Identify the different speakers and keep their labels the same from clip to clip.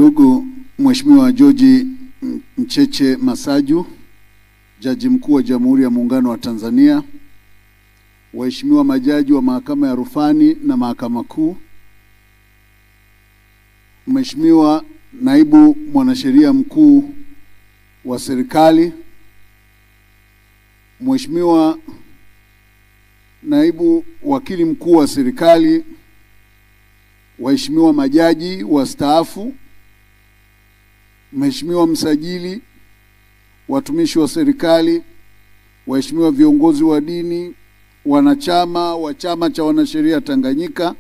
Speaker 1: Ndugu Mheshimiwa George Mcheche Masaju, Jaji Mkuu wa Jamhuri ya Muungano wa Tanzania, waheshimiwa majaji wa Mahakama ya Rufani na Mahakama Kuu, Mheshimiwa Naibu Mwanasheria Mkuu wa Serikali, Mheshimiwa Naibu Wakili Mkuu wa Serikali, waheshimiwa majaji wastaafu, Mheshimiwa Msajili, watumishi wa serikali, waheshimiwa viongozi wa dini, wanachama wa Chama cha Wanasheria Tanganyika,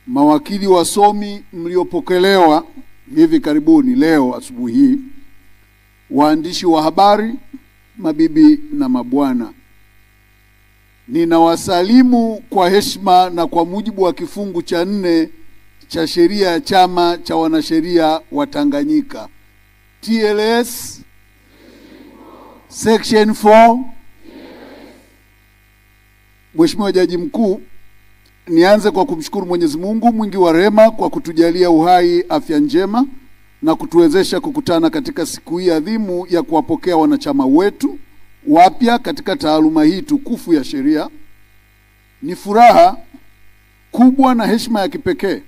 Speaker 1: mawakili wasomi mliopokelewa hivi karibuni leo asubuhi hii, waandishi wa habari, mabibi na mabwana. Ninawasalimu kwa heshima na kwa mujibu wa kifungu cha 4 cha sheria ya Chama cha Wanasheria wa Tanganyika, TLS Section 4. Mheshimiwa Jaji Mkuu, nianze kwa kumshukuru Mwenyezi Mungu mwingi wa rehema kwa kutujalia uhai, afya njema na kutuwezesha kukutana katika siku hii adhimu ya kuwapokea wanachama wetu wapya katika taaluma hii tukufu ya sheria. Ni furaha kubwa na heshima ya kipekee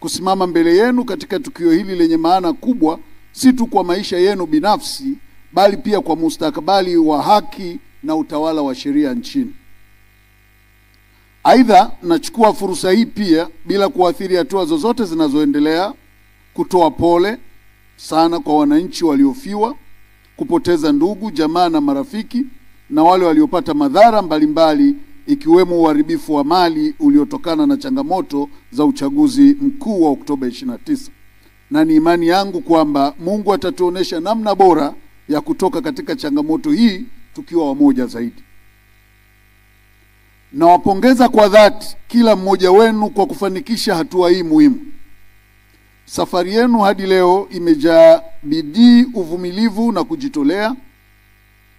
Speaker 1: kusimama mbele yenu katika tukio hili lenye maana kubwa, si tu kwa maisha yenu binafsi, bali pia kwa mustakabali wa haki na utawala wa sheria nchini. Aidha, nachukua fursa hii pia bila kuathiri hatua zozote zinazoendelea kutoa pole sana kwa wananchi waliofiwa, kupoteza ndugu, jamaa na marafiki, na wale waliopata madhara mbalimbali ikiwemo uharibifu wa mali uliotokana na changamoto za uchaguzi mkuu wa Oktoba 29. Na ni imani yangu kwamba Mungu atatuonesha namna bora ya kutoka katika changamoto hii tukiwa wamoja zaidi. Nawapongeza kwa dhati kila mmoja wenu kwa kufanikisha hatua hii muhimu. Safari yenu hadi leo imejaa bidii, uvumilivu na kujitolea.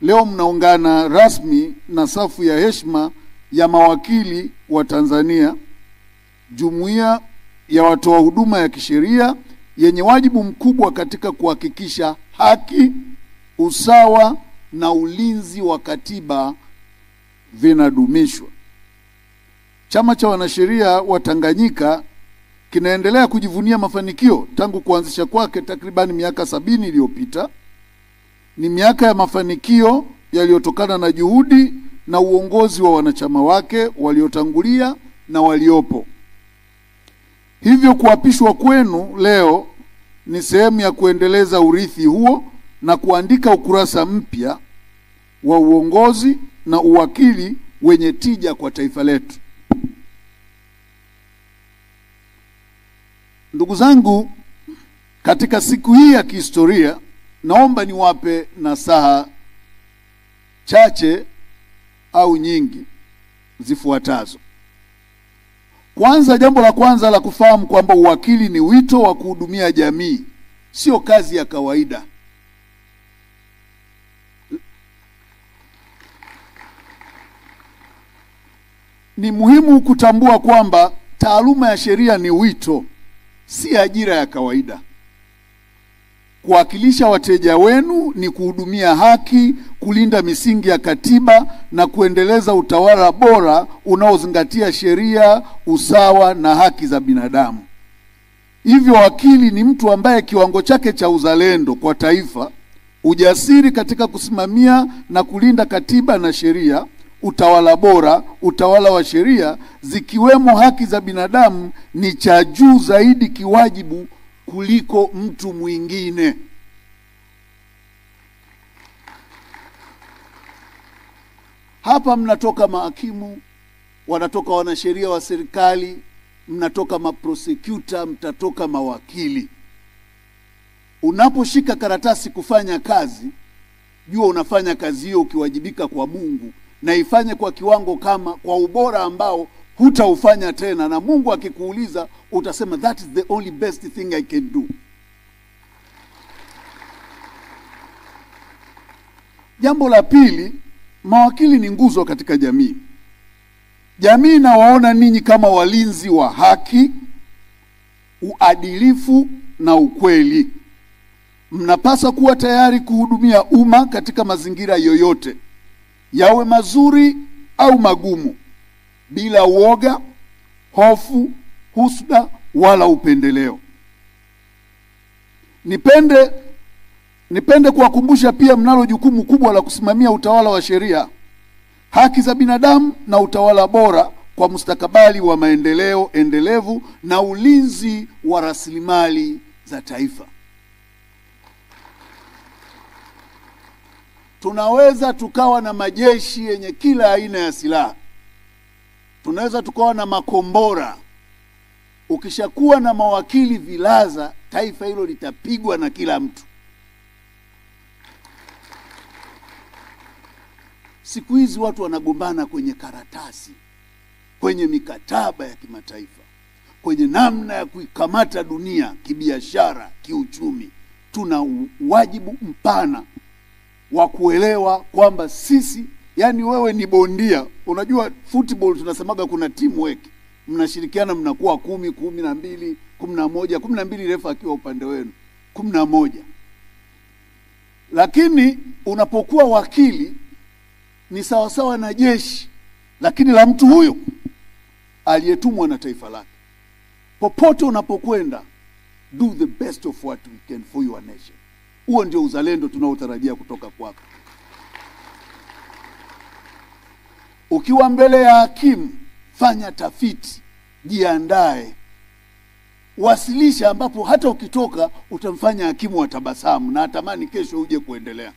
Speaker 1: Leo mnaungana rasmi na safu ya heshima ya mawakili wa Tanzania, jumuiya ya watoa huduma ya kisheria yenye wajibu mkubwa katika kuhakikisha haki, usawa na ulinzi wa katiba vinadumishwa. Chama cha Wanasheria wa Tanganyika kinaendelea kujivunia mafanikio tangu kuanzisha kwake takriban miaka 70 iliyopita. Ni miaka ya mafanikio yaliyotokana na juhudi na uongozi wa wanachama wake waliotangulia na waliopo. Hivyo kuapishwa kwenu leo ni sehemu ya kuendeleza urithi huo na kuandika ukurasa mpya wa uongozi na uwakili wenye tija kwa taifa letu. Ndugu zangu, katika siku hii ya kihistoria, naomba niwape nasaha chache au nyingi zifuatazo. Kwanza, jambo la kwanza la kufahamu kwamba uwakili ni wito wa kuhudumia jamii, sio kazi ya kawaida. Ni muhimu kutambua kwamba taaluma ya sheria ni wito, si ajira ya kawaida. Kuwakilisha wateja wenu ni kuhudumia haki, kulinda misingi ya katiba na kuendeleza utawala bora unaozingatia sheria, usawa na haki za binadamu. Hivyo wakili ni mtu ambaye kiwango chake cha uzalendo kwa taifa, ujasiri katika kusimamia na kulinda katiba na sheria, utawala bora, utawala wa sheria zikiwemo haki za binadamu ni cha juu zaidi kiwajibu kuliko mtu mwingine. Hapa mnatoka mahakimu, wanatoka wanasheria wa serikali, mnatoka maprosecutor, mtatoka mawakili. Unaposhika karatasi kufanya kazi, jua unafanya kazi hiyo ukiwajibika kwa Mungu, na ifanye kwa kiwango kama kwa ubora ambao hutaufanya tena, na Mungu akikuuliza utasema that is the only best thing I can do. Jambo la pili, mawakili ni nguzo katika jamii. Jamii inawaona ninyi kama walinzi wa haki, uadilifu na ukweli. Mnapaswa kuwa tayari kuhudumia umma katika mazingira yoyote, yawe mazuri au magumu, bila uoga, hofu, husda wala upendeleo. Nipende kuwakumbusha pia mnalo jukumu kubwa la kusimamia utawala wa sheria, haki za binadamu na utawala bora kwa mustakabali wa maendeleo endelevu na ulinzi wa rasilimali za taifa. Tunaweza tukawa na majeshi yenye kila aina ya silaha. Tunaweza tukawa na makombora. Ukishakuwa na mawakili vilaza, taifa hilo litapigwa na kila mtu. Siku hizi watu wanagombana kwenye karatasi, kwenye mikataba ya kimataifa, kwenye namna ya kuikamata dunia kibiashara, kiuchumi. Tuna wajibu mpana wa kuelewa kwamba sisi, yani wewe ni bondia. Unajua football tunasemaga kuna teamwork. Mnashirikiana, mnakuwa 10, 12, 11, 12 refa akiwa upande wenu, 11. Lakini unapokuwa wakili ni sawasawa na jeshi, lakini la mtu huyo aliyetumwa na taifa lake. Popote unapokwenda, do the best of what we can for your nation. Huo ndio uzalendo tunaotarajia kutoka kwako. Ukiwa mbele ya hakimu, fanya tafiti, jiandae, wasilisha, ambapo hata ukitoka utamfanya hakimu watabasamu na atamani kesho uje kuendelea.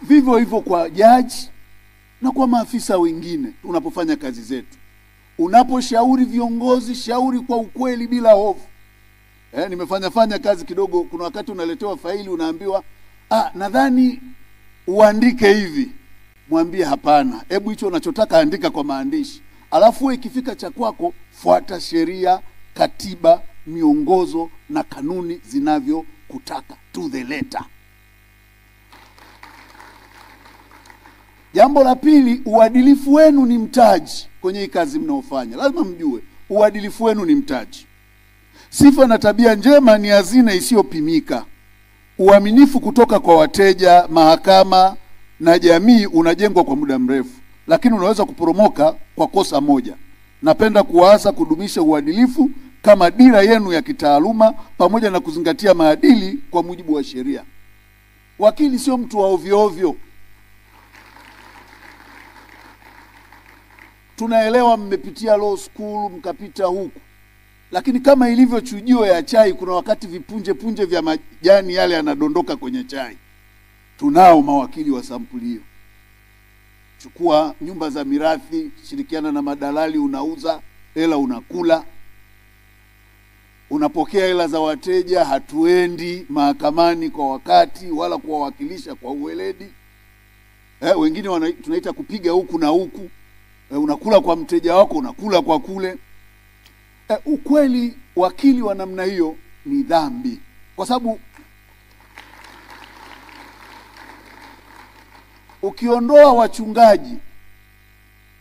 Speaker 1: Vivyo hivyo kwa jaji na kwa maafisa wengine unapofanya kazi zetu. Unaposhauri viongozi, shauri kwa ukweli bila hofu. Nimefanya kazi kidogo, kuna wakati unaletewa faili unaambiwa, nadhani uandike hivi. Mwambie hapana, hebu hicho unachotaka andika kwa maandishi. Alafu wewe ikifika cha kwako, fuata sheria, katiba, miongozo na kanuni zinavyokutaka to the letter. Jambo la pili, uadilifu wenu ni mtaji kwenye hii kazi mnaofanya. Lazima mjue, uadilifu wenu ni mtaji. Sifa na tabia njema ni hazina isiyopimika. Uaminifu kutoka kwa wateja, mahakama na jamii unajengwa kwa muda mrefu, lakini unaweza kuporomoka kwa kosa moja. Napenda kuwaasa kudumisha uadilifu kama dira yenu ya kitaaluma, pamoja na kuzingatia maadili kwa mujibu wa sheria. Wakili sio mtu wa ovyo ovyo. Tunaelewa mmepitia law school, mkapita huku. Lakini kama ilivyo chujio ya chai, kuna wakati vipunje vya majani yale yanadondoka kwenye chai. Tunao mawakili wa sampuli hiyo. Chukua nyumba za mirathi, shirikiana na madalali, unauza, hela unakula. Unapokea hela za wateja, hatuendi mahakamani kwa wakati wala kuwawakilisha kwa uweledi. Wengine tunaita kupiga huku na huku. Unakula kwa mteja wako, unakula kwa kule. Ukweli, wakili wa namna hiyo ni dhambi. Kwa sababu ukiondoa wachungaji,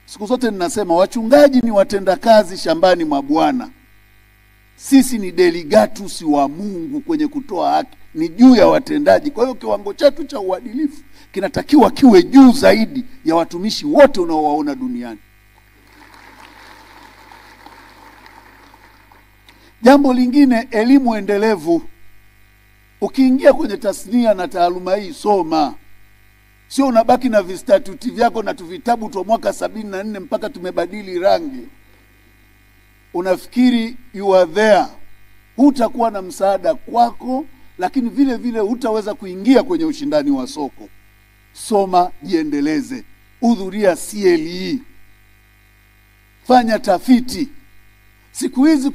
Speaker 1: siku zote ninasema wachungaji ni watendakazi shambani mwa Bwana. Sisi ni delegatus wa Mungu kwenye kutoa haki, ni juu ya watendaji. Kwa hiyo kiwango chetu cha uadilifu kinatakiwa kiwe juu zaidi ya watumishi wote unaowaona duniani. Jambo lingine, elimu endelevu. Ukiingia kwenye tasnia na taaluma hii, soma. Sio unabaki na vistatuti vyako na tuvitabu tu mwaka 74 mpaka tumebadili rangi. Unafikiri you are there. Hutakuwa na msaada kwako, lakini vile vile hutaweza kuingia kwenye ushindani wa soko. Soma, jiendeleze. Hudhuria CLE. Fanya tafiti. Siku hizi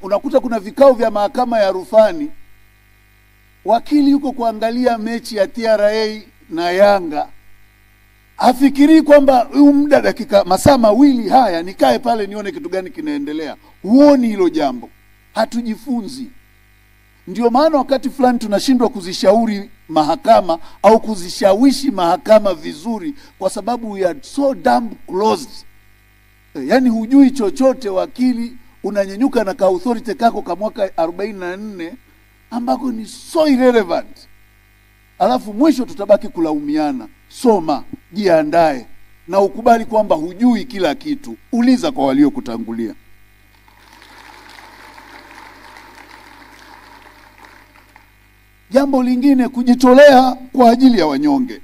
Speaker 1: unakuta kuna vikao vya mahakama ya rufani. Wakili yuko kuangalia mechi ya TRA na Yanga. Hafikiri kwamba huu muda dakika masaa mawili haya nikae pale nione kitu gani kinaendelea. Huoni hilo jambo. Hatujifunzi. Ndio maana wakati fulani tunashindwa kuzishauri mahakama au kuzishawishi mahakama vizuri, kwa sababu we are so damn closed. Yaani hujui chochote wakili, unanyenyuka na ka authority kako ka mwaka 44 ambako ni so irrelevant. Alafu mwisho tutabaki kulaumiana. Soma, jiandae na ukubali kwamba hujui kila kitu. Uliza kwa waliokutangulia. Jambo lingine, kujitolea kwa ajili ya wanyonge.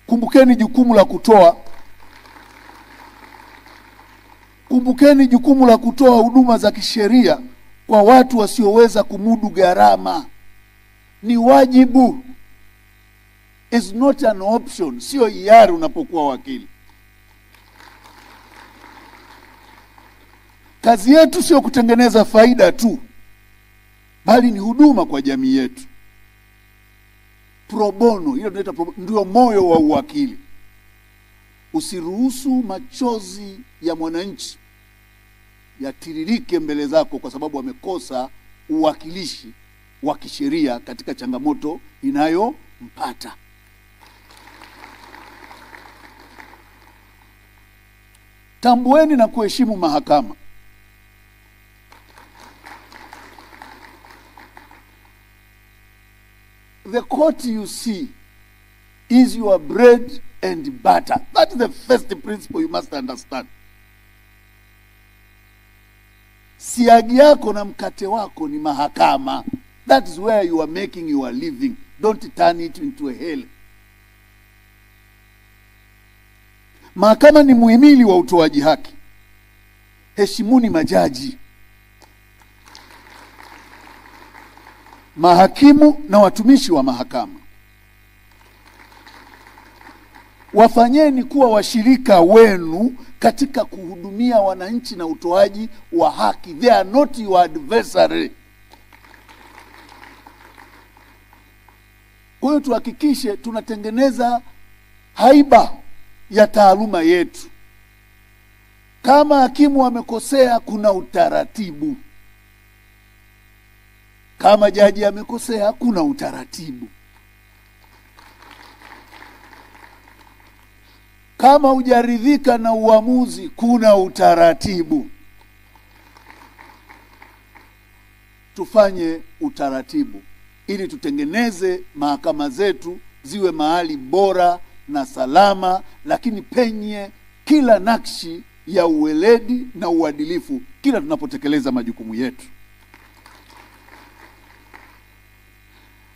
Speaker 1: Kumbukeni jukumu la kutoa. Kumbukeni jukumu la kutoa huduma za kisheria kwa watu wasioweza kumudu gharama. Ni wajibu. Is not an option, sio hiari unapokuwa wakili. Kazi yetu sio kutengeneza faida tu, bali ni huduma kwa jamii yetu. Pro bono, hilo tunaita ndio moyo wa uwakili. Usiruhusu machozi ya mwananchi yatiririke mbele zako kwa sababu amekosa uwakilishi wa kisheria katika changamoto inayompata. Tambueni na kuheshimu mahakama. The court you see is your bread and butter. That is the first principle you must understand. Siagi yako na mkate wako ni mahakama. That is where you are making your living. Don't turn it into a hell. Mahakama ni muhimili wa utoaji haki. Heshimuni majaji, mahakimu na watumishi wa mahakama. Wafanyeni kuwa washirika wenu katika kuhudumia wananchi na utoaji wa haki. They are not your adversary. Kwa hiyo tuhakikishe tunatengeneza haiba ya taaluma yetu. Kama hakimu amekosea, kuna utaratibu. Kama jaji amekosea, kuna utaratibu. Kama hujaridhika na uamuzi, kuna utaratibu. Tufanye utaratibu ili tutengeneze mahakama zetu ziwe mahali bora na salama, lakini penye kila nakshi ya uweledi na uadilifu kila tunapotekeleza majukumu yetu.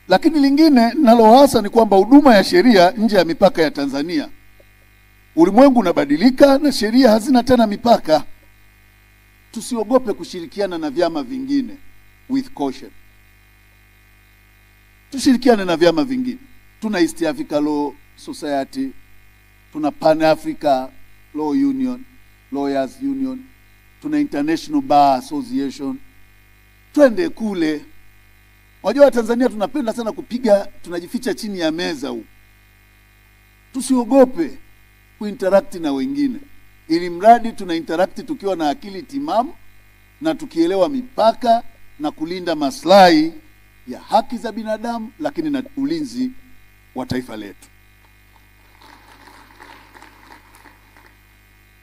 Speaker 1: Lakini lingine nalo hasa ni kwamba huduma ya sheria nje ya mipaka ya Tanzania. Ulimwengu unabadilika na sheria hazina tena mipaka. Tusiogope kushirikiana na vyama vingine with caution. Tushirikiane na vyama vingine. Tuna East Africa Law Society, tuna Pan Africa Law Union, Lawyers Union, tuna International Bar Association. Twende kule. Wajua Tanzania tunapenda sana kupiga, tunajificha chini ya meza huko. Tusiogope kuinteract na wengine. Ili mradi tuna interact tukiwa na akili timamu na tukielewa mipaka na kulinda maslahi ya haki za binadamu, lakini na ulinzi wa taifa letu.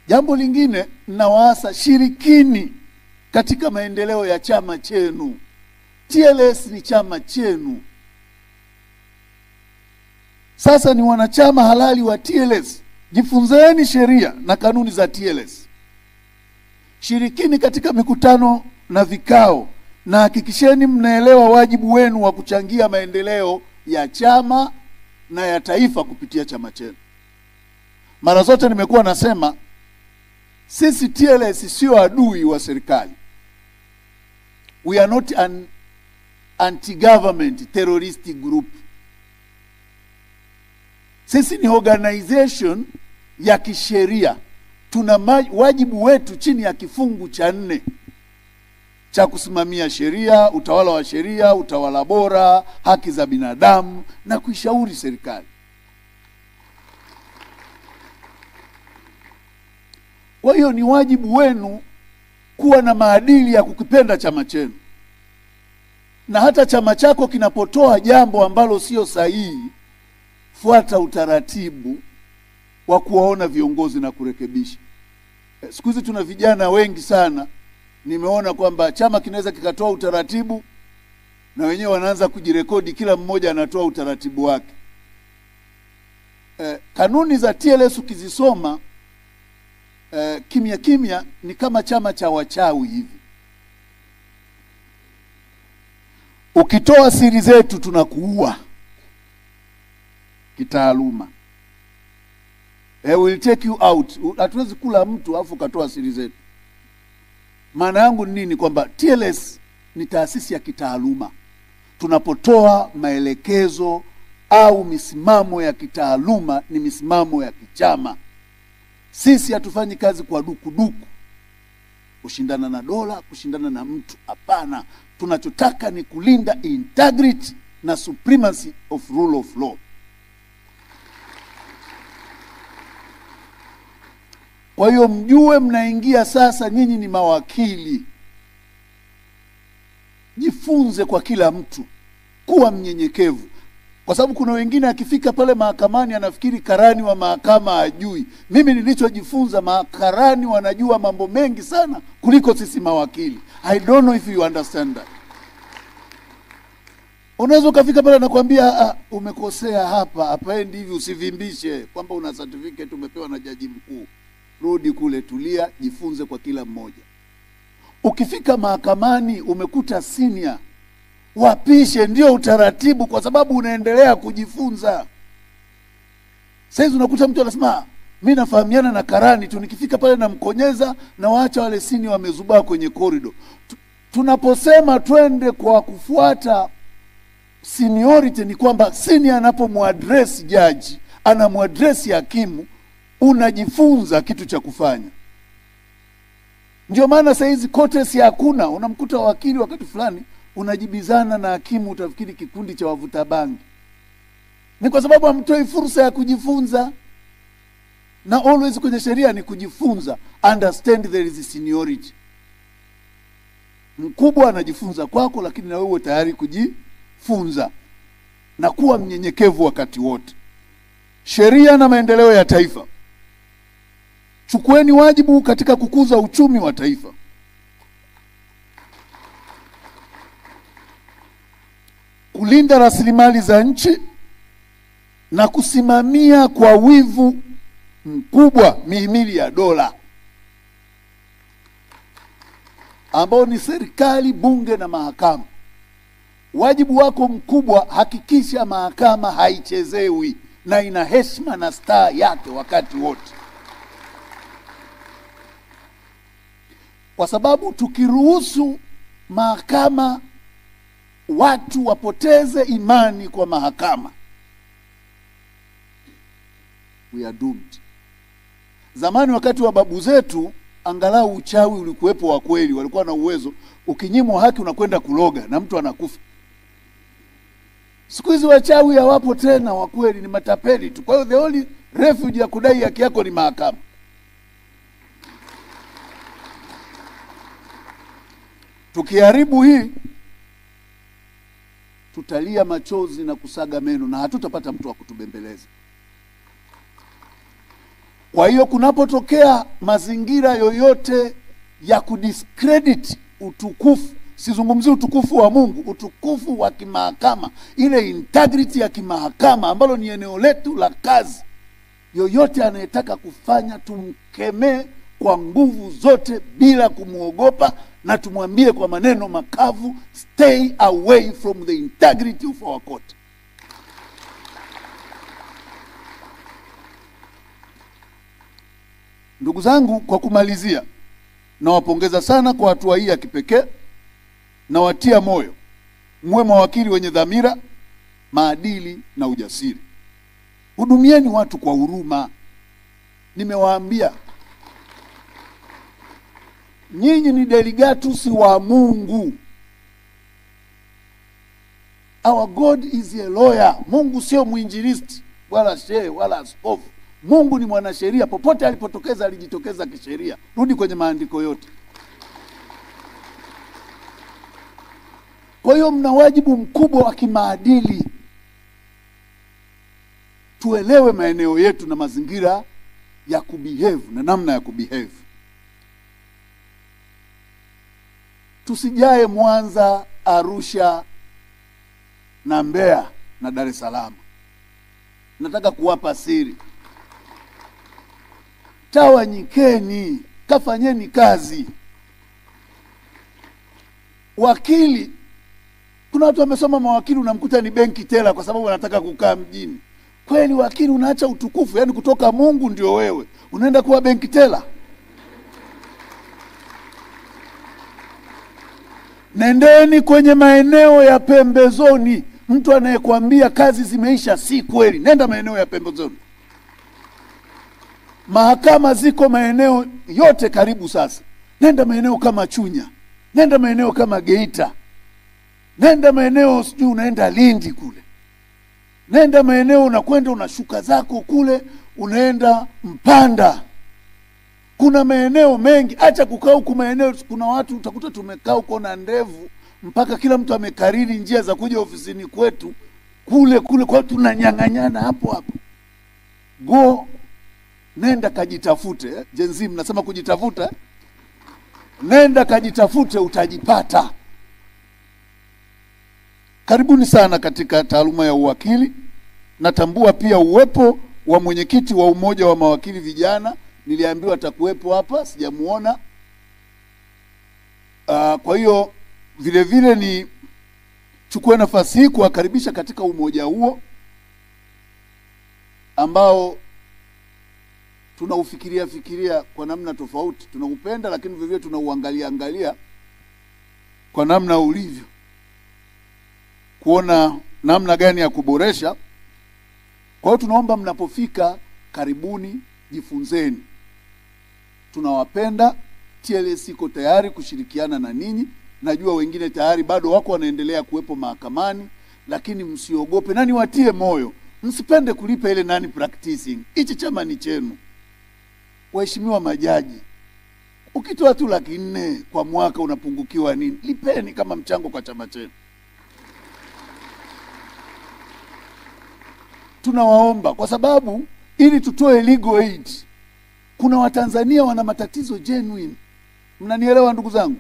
Speaker 1: Jambo lingine, nawaasa shirikini katika maendeleo ya chama chenu. TLS ni chama chenu. Sasa ni wanachama halali wa TLS. Jifunzeni sheria na kanuni za TLS. Shirikini katika mikutano na vikao, na hakikisheni mnaelewa wajibu wenu wa kuchangia maendeleo ya chama na ya taifa kupitia chama chenu. Mara zote nimekuwa nasema sisi TLS sio adui wa serikali. We are not an anti-government terroristic group. Sisi ni organization ya kisheria. Tuna wajibu wetu chini ya kifungu cha 4 cha kusimamia sheria, utawala wa sheria, utawala bora, haki za binadamu na kuishauri serikali. Kwa hiyo ni wajibu wenu kuwa na maadili ya kukipenda chama chenu. Na hata chama chako kinapotoa jambo ambalo sio sahihi, fuata utaratibu wa kuwaona viongozi na kurekebisha. Siku hizi tuna vijana wengi sana nimeona kwamba chama kinaweza kikatoa utaratibu na wenyewe wanaanza kujirekodi, kila mmoja anatoa utaratibu wake. Kanuni za TLS ukizisoma kimya kimya ni kama chama cha wachawi hivi. Ukitoa siri zetu tunakuua kitaaluma. We'll take you out. Hatuwezi kula mtu afu katoa siri zetu. Maana yangu ni nini? Kwamba TLS ni taasisi ya kitaaluma. Tunapotoa maelekezo au misimamo ya kitaaluma ni misimamo ya kichama. Sisi hatufanyi kazi kwa dukuduku, kushindana na dola, kushindana na mtu. Hapana, tunachotaka ni kulinda integrity na supremacy of rule of law. Kwa hiyo mjue mnaingia sasa, nyinyi ni mawakili. Jifunze kwa kila mtu kuwa mnyenyekevu, kwa sababu kuna wengine akifika pale mahakamani anafikiri karani wa mahakama ajui. Mimi nilichojifunza, makarani wanajua mambo mengi sana kuliko sisi mawakili. I don't know if you understand that. Unaweza kufika pale na kuambia umekosea hapa, hapaendi hivi, usivimbishe kwamba una certificate umepewa na jaji mkuu. Rudi kule, tulia, jifunze kwa kila mmoja. Ukifika mahakamani umekuta senior, wapishe, ndio utaratibu, kwa sababu unaendelea kujifunza. Sasa unakuta mtu anasema mimi nafahamiana na karani tu, nikifika pale na mkonyeza na waacha wale senior wamezubaa kwenye corridor. Tunaposema twende kwa kufuata seniority ni kwamba senior anapomuaddress judge, anamuaddress hakimu, unajifunza kitu cha kufanya. Ndio maana saa hizi courtesy hakuna. Unamkuta wakili wakati fulani unajibizana na hakimu, utafikiri kikundi cha wavuta bangi. Ni kwa sababu hamtoi fursa ya kujifunza. Na always kwenye sheria ni kujifunza. Understand there is a seniority. Mkubwa anajifunza kwako, lakini na wewe tayari kujifunza na kuwa mnyenyekevu wakati wote. Sheria na maendeleo ya taifa. Chukueni wajibu katika kukuza uchumi wa taifa. Kulinda rasilimali za nchi na kusimamia kwa wivu mkubwa mihimili ya dola, ambao ni serikali, bunge na mahakama. Wajibu wako mkubwa, hakikisha mahakama haichezewi na ina heshima na staa yake wakati wote. Kwa sababu tukiruhusu mahakama watu wapoteze imani kwa mahakama, we are doomed. Zamani wakati wa babu zetu angalau uchawi ulikuwepo wa kweli, walikuwa na uwezo. Ukinyimwa haki unakwenda kuloga na mtu anakufa. Siku hizi wachawi hawapo tena wa kweli, ni matapeli tu. Kwa hiyo the only refuge ya kudai haki yako ni mahakama. Tukiharibu hii, tutalia machozi na kusaga meno na hatutapata mtu wa kutubembeleza. Kwa hiyo kunapotokea mazingira yoyote ya kudiscredit utukufu, sizungumzi utukufu wa Mungu, utukufu wa kimahakama, ile integrity ya kimahakama ambalo ni eneo letu la kazi, yoyote anayetaka kufanya tumkemee kwa nguvu zote bila kumuogopa, na tumwambie kwa maneno makavu, stay away from the integrity of our court. Ndugu zangu, kwa kumalizia, nawapongeza sana kwa hatua hii ya kipekee, na watia moyo muwe mawakili wenye dhamira, maadili na ujasiri. Hudumieni watu kwa huruma. Nimewaambia nyinyi ni delegatus wa Mungu. Our God is a lawyer. Mungu sio mwinjilisti wala shehe wala askofu. Mungu ni mwanasheria. Popote alipotokeza alijitokeza kisheria. Rudi kwenye maandiko yote. Kwa hiyo mna wajibu mkubwa wa kimaadili. Tuelewe maeneo yetu na mazingira ya kubehave na namna ya kubehave. tusijae Mwanza, Arusha na Mbeya na Dar es Salaam. Nataka kuwapa siri. Tawanyikeni, kafanyeni kazi. Wakili, kuna watu wamesoma mawakili unamkuta ni benki tela kwa sababu wanataka kukaa mjini. Kweli wakili unaacha utukufu, yani kutoka Mungu ndio wewe, unaenda kuwa benki tela? Nendeni kwenye maeneo ya pembezoni. Mtu anayekwambia kazi zimeisha si kweli. Nenda maeneo ya pembezoni. Mahakama ziko maeneo yote karibu sasa. Nenda maeneo kama Chunya. Nenda maeneo kama Geita. Nenda maeneo sijui unaenda Lindi kule. Nenda maeneo unakwenda unashuka zako kule, unaenda Mpanda. Kuna maeneo mengi, acha kukaa huku maeneo. Kuna watu utakuta tumekaa huko na ndevu mpaka kila mtu amekariri njia za kuja ofisini kwetu kule kwa tunanyang'anyana hapo hapo. Go, nenda kajitafute. Jenzi mnasema kujitafuta. Nenda kajitafute, utajipata. Karibuni sana katika taaluma ya uwakili. Natambua pia uwepo wa mwenyekiti wa umoja wa mawakili vijana. Niliambiwa atakuwepo hapa, sijamuona. Kwa hiyo vile vile ni chukue nafasi hii kuwakaribisha katika umoja huo ambao tunaufikiria kwa namna tofauti. Tunaupenda lakini vile vile tunauangalia kwa namna ulivyo, kuona namna gani ya kuboresha. Kwa hiyo tunaomba mnapofika, karibuni, jifunzeni. Tunawapenda. TLS iko tayari kushirikiana na ninyi. Najua wengine tayari bado wako wanaendelea kuwepo mahakamani, lakini msiogope. Nani watie moyo, msipende kulipa ile nani practicing. Hichi chama ni chenu. Waheshimiwa majaji, ukitoa tu 400,000 kwa mwaka unapungukiwa nini? Lipeni kama mchango kwa chama chenu. Tunawaomba kwa sababu ili tutoe legal aid, kuna Watanzania wana matatizo genuine. Mnanielewa ndugu zangu?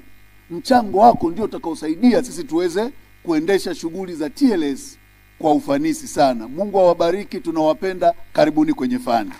Speaker 1: Mchango wako ndio utakaosaidia sisi tuweze kuendesha shughuli za TLS kwa ufanisi sana. Mungu awabariki, tunawapenda. Karibuni kwenye fani.